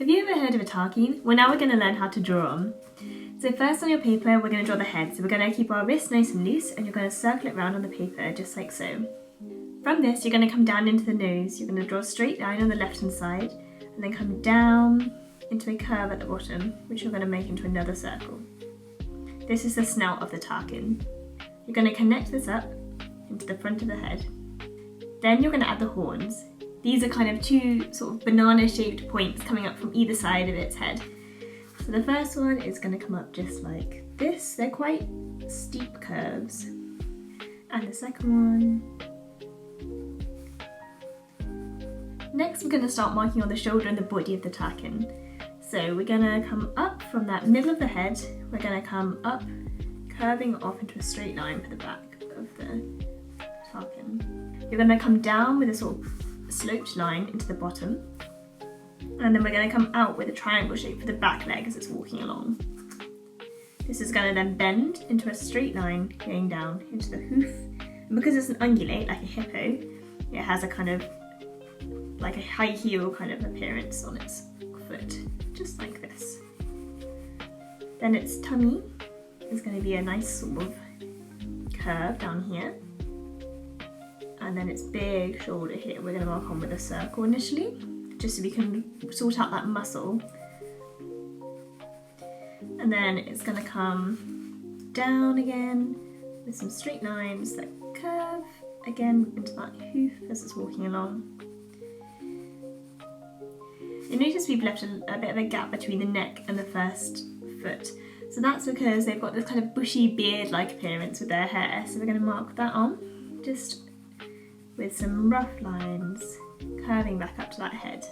Have you ever heard of a takin? Well, now we're going to learn how to draw them. So first on your paper, we're going to draw the head. So we're going to keep our wrist nice and loose and you're going to circle it round on the paper, just like so. From this, you're going to come down into the nose. You're going to draw a straight line on the left-hand side and then come down into a curve at the bottom, which you're going to make into another circle. This is the snout of the takin. You're going to connect this up into the front of the head. Then you're going to add the horns. These are kind of two sort of banana-shaped points coming up from either side of its head. So the first one is going to come up just like this. They're quite steep curves. And the second one. Next, we're going to start marking on the shoulder and the body of the takin. So we're going to come up from that middle of the head. We're going to come up, curving off into a straight line for the back of the takin. You're going to come down with a sort of sloped line into the bottom. And then we're going to come out with a triangle shape for the back leg as it's walking along. This is going to then bend into a straight line going down into the hoof. And because it's an ungulate, like a hippo, it has a kind of like a high heel kind of appearance on its foot, just like this. Then its tummy is going to be a nice sort of curve down here. And then its big shoulder here, we're going to mark on with a circle initially, just so we can sort out that muscle. And then it's going to come down again with some straight lines that curve again into that hoof as it's walking along. You notice we've left a bit of a gap between the neck and the first foot. So that's because they've got this kind of bushy beard-like appearance with their hair. So we're going to mark that on, just with some rough lines curving back up to that head.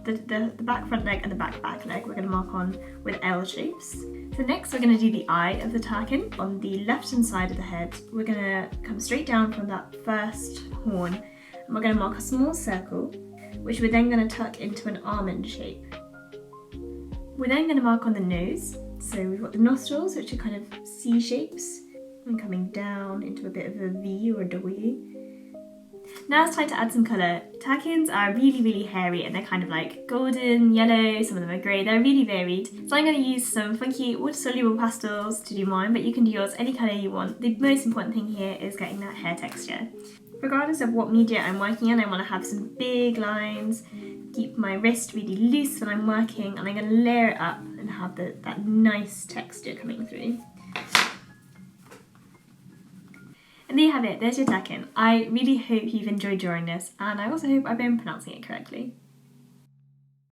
The back front leg and the back leg we're going to mark on with L shapes. So next we're going to do the eye of the takin. On the left hand side of the head, we're going to come straight down from that first horn and we're going to mark a small circle, which we're then going to tuck into an almond shape. We're then going to mark on the nose. So we've got the nostrils, which are kind of C shapes, and coming down into a bit of a V or a W. Now it's time to add some colour. Takins are really hairy and they're kind of like golden, yellow, some of them are grey, they're really varied. So I'm going to use some funky water-soluble pastels to do mine, but you can do yours any colour you want. The most important thing here is getting that hair texture. Regardless of what media I'm working on, I want to have some big lines, keep my wrist really loose when I'm working, and I'm going to layer it up and have that nice texture coming through. And there you have it, there's your takin. I really hope you've enjoyed drawing this, and I also hope I've been pronouncing it correctly.